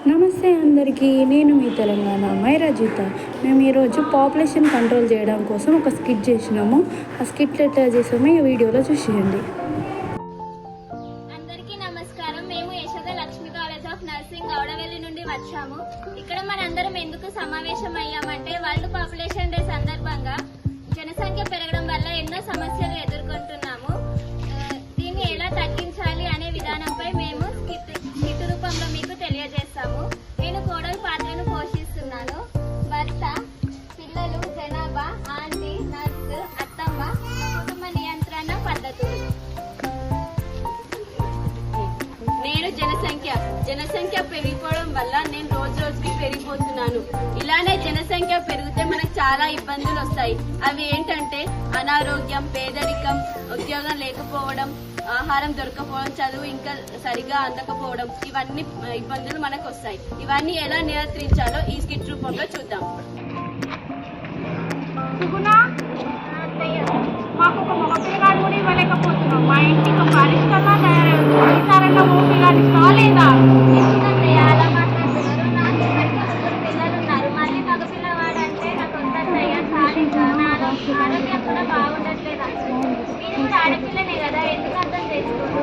నమస్తే అందరికీ. నేను మీ తెలంగాణ అమ్మాయి రజిత. మేము ఈరోజు పాపులేషన్ కంట్రోల్ చేయడం కోసం ఒక స్కిట్ చేసినాము. ఆ స్కిట్ ఎట్లా చేసామో ఈ వీడియోలో చూసేయండి. అందరికీ నమస్కారం. మేము Yashoda Lakshmi college of nursing Gowdavelli నుండి వచ్చాము. ఇక్కడ మనందరం ఎందుకు సమావేశం అయ్యామంటే వరల్డ్ పాపులేషన్ డే సందర్భంగా జనసంఖ్య పెరగడం వల్ల ఎన్నో సమస్యలు ఎదుర్కొంటున్నాము. దీన్ని ఎలా తగ్గించాలి అనే విధానంపై మేము స్కిట్ రూపంలో మీకు తెలియజేస్తాము. నేను కోడలు పాత్రను పోషిస్తున్నాను. భర్త, పిల్లలు, జనాభా, ఆంటీ, నర్సు, అత్తమ్మ, కుటుంబ నియంత్రణ పద్ధతులు. నేను జనసంఖ్య పెరిగిపోవడం వల్ల నేను రోజు రోజుకి పెరిగిపోతున్నాను. ఇలానే జనసంఖ్య పెరిగితే మనకు చాలా ఇబ్బందులు వస్తాయి. అవి ఏంటంటే అనారోగ్యం, పేదరికం, ఉద్యోగం లేకపోవడం, ఆహారం దొరకపోవడం, చదువు ఇంకా సరిగా అందకపోవడం, ఇవన్నీ ఇబ్బందులు మనకు వస్తాయి. ఇవన్నీ ఎలా నియంత్రించాలో ఈ స్కిట్ రూపంలో చూద్దాం. మాకు ఒక మగ పిల్లగాడు కూడా ఇవ్వలేకపోతున్నాం. మా ఇంటికి ఒక అరిష్టంగా తయారవుతుంది. ఈసారైనా ఓ పిల్లలు ఇస్తావా లేదా? అలా మాట్లాడుతున్నారు. నాకు ఇప్పటికీ 3 పిల్లలు ఉన్నారు. మళ్ళీ మగ పిల్లవాడు అంటే నాకు వద్దయ్యా, సారీగా నా ఆరోగ్యం కూడా బాగుండట్లేదు. నేను కూడా ఆడపిల్లనే కదా, ఎందుకు అర్థం చేసుకోరు?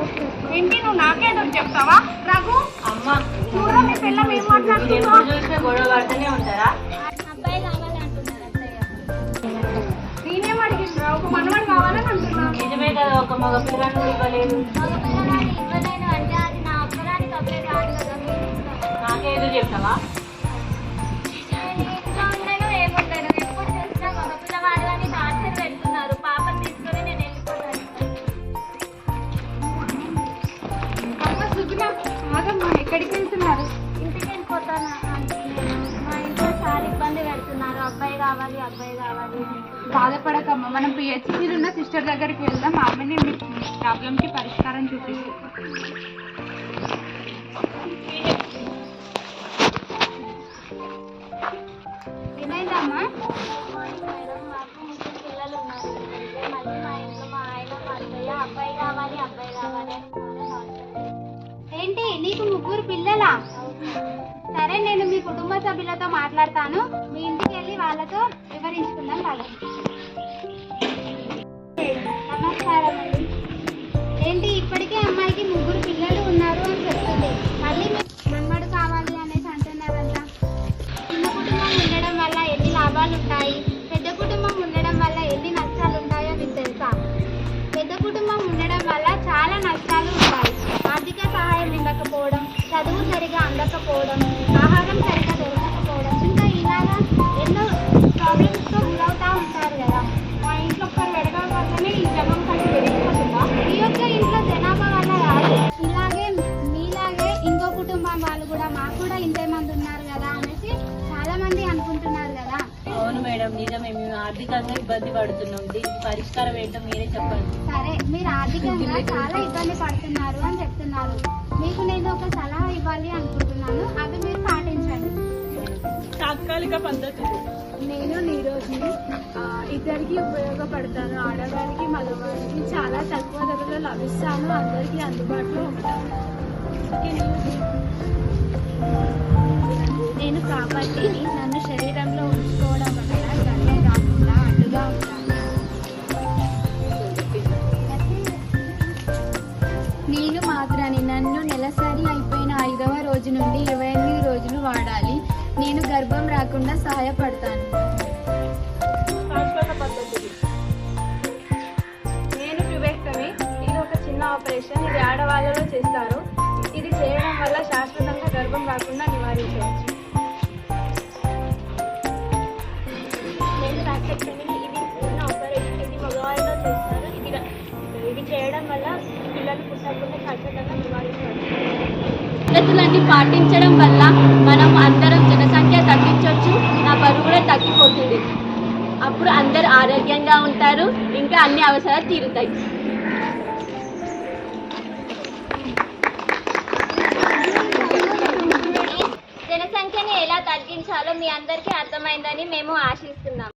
ఏంటి నువ్వు నాకేదో చెప్తావా? రఘు అమ్మ చూడరా మీ పిల్లలు ఏం మాట్లాడుతున్నావు? చూస్తే గొడవ పడుతూనే ఉంటారా? అబ్బాయి కావాలి అంటున్నారు అత్తయ్య. నేనేం అడిగిండ్రా? ఒక మనవాడు కావాలని అంటున్నా. నిజమే కదా, ఒక మగ పిల్లలు ఇవ్వలేదు. మగ పిల్లవాడు ఇవ్వలేను అంటే అది నా ఒక్కదానికి అబ్బాయి కాదు కదా. నాకేదో చెప్తావా? నేను ఇంట్లో ఉండను, ఏముండను. ఎప్పుడు చూసినా మగ పిల్లవాడు అని టార్చర్ పెడుతున్నారు. పాపను తీసుకొని నేను వెళ్ళిపోతాను. అమ్మ సుగుణ ఆగమ్మా, ఎక్కడికి వెళ్తున్నారు? ఇంటికి వెళ్ళిపోతాను అంటే మా ఇంట్లో చాలా ఇబ్బంది పెడుతున్నారు. అబ్బాయి కావాలి, అబ్బాయి కావాలి. బాధపడకమ్మా, మనం పిహెచ్సిలో ఉన్న సిస్టర్ దగ్గరికి వెళ్దాం. ఆమెనే మీ ప్రాబ్లంకి పరిష్కారం చూపిస్తాం. ఏమైందమ్మా? మేడం, మాకు 3 పిల్లలు ఉన్నారు. అంటే మళ్ళీ మా ఇంట్లో మా ఆయన, మా అత్తయ్య అబ్బాయి కావాలి, అబ్బాయి కావాలి అని చాలా టార్చర్ పెడుతున్నారు. ఏంటి నీకు 3 పిల్లలా? సరే, నేను మీ కుటుంబ సభ్యులతో మాట్లాడతాను. మీ ఇంటికి వెళ్ళి వాళ్ళతో వివరించుకుందాం. వాళ్ళకి నమస్కారం అండి. ఏంటి ఇప్పటికే అమ్మాయికి 3 పిల్లలు ఉన్నారు అని చెప్తుంది. మళ్ళీ మన్మడు కావాలి అనేసి అంటున్నారంట. చిన్న కుటుంబం ఉండడం వల్ల ఎన్ని లాభాలు ఉంటాయి, పెద్ద కుటుంబం ఉండడం వల్ల ఎన్ని నష్టాలు ఉంటాయో మీకు తెలుసా? పెద్ద కుటుంబం ఉండడం వల్ల చాలా నష్టాలు ఉంటాయి. ఆర్థిక సహాయం ఉండకపోవడం, చదువు సరిగా అందకపోవడం, ఆహారం సరిగా దొరకకపోవడం, ఇంకా ఇలాగా ఎన్నో ప్రాబ్లమ్స్తో గురవుతూ ఉంటారు కదా. మా ఇంట్లో ఒక్కరు పెరగడం వల్లనే ఈ జనం కంటే పెరిగిపోతుందా? ఈ యొక్క ఇంట్లో జనాభా వల్ల కాదు. ఇలాగే మీలాగే ఇంకో కుటుంబం వాళ్ళు కూడా మాకు కూడా ఇంతమంది ఉన్నారు కదా అనేసి చాలా మంది అనుకుంటున్నారు కదా. అవును మేడం, నిజమే. మేము ఆర్థికంగా ఇబ్బంది పడుతున్నాం. దీనికి పరిష్కారం ఏంటో మీరే చెప్పండి. సరే, మీరు ఆర్థికంగా చాలా ఇబ్బంది పడుతున్నారు అని చెప్తున్నారు. మీకు నేను ఒక సలహా ఇవ్వాలి అనుకుంటున్నాను. అవి మీరు పాటించండి. తాత్కాలిక పద్ధతులు. నేను నీరోజుని ఇద్దరికి ఉపయోగపడతాను. ఆడవారికి, మగవారికి చాలా తక్కువ ధరలో లభిస్తాను. అందరికీ అందుబాటులో ఉంటాను. నేను ప్రాపర్టీని నన్ను శరీరంలో ఉంచుకోవడం వల్ల గర్వం రాకుండా అడ్డుగా ఉంటాను. నేను మాత్రాన్ని నన్ను నెలసరి అయిపోయిన 5వ రోజు నుండి 28 రోజులు వాడాలి. నేను గర్భం రాకుండా సహాయపడతాను. శాశ్వత పద్ధతులు. నేను ట్యూబెక్టమీ. ఇది ఒక చిన్న ఆపరేషన్. ఇది ఆడవాళ్ళలో చేస్తారు. ఇది చేయడం వల్ల శాశ్వతంగా గర్భం రాకుండా నివారించవచ్చు. నేను వాసెక్టమీ. ఇది చిన్న ఆపరేషన్. ఇది మగవాళ్ళలో చేస్తారు. ఇది చేయడం వల్ల పిల్లలు పుట్టకుండా శాశ్వతంగా నివారించవచ్చు. పద్ధతులన్నీ పాటించడం వల్ల మనం అందరం జనసంఖ్య తగ్గించవచ్చు. నా బరువు కూడా తగ్గిపోతుంది. అప్పుడు అందరు ఆరోగ్యంగా ఉంటారు. ఇంకా అన్ని అవసరాలు తీరుతాయి. జనసంఖ్యని ఎలా తగ్గించాలో మీ అందరికీ అర్థమైందని మేము ఆశిస్తున్నాం.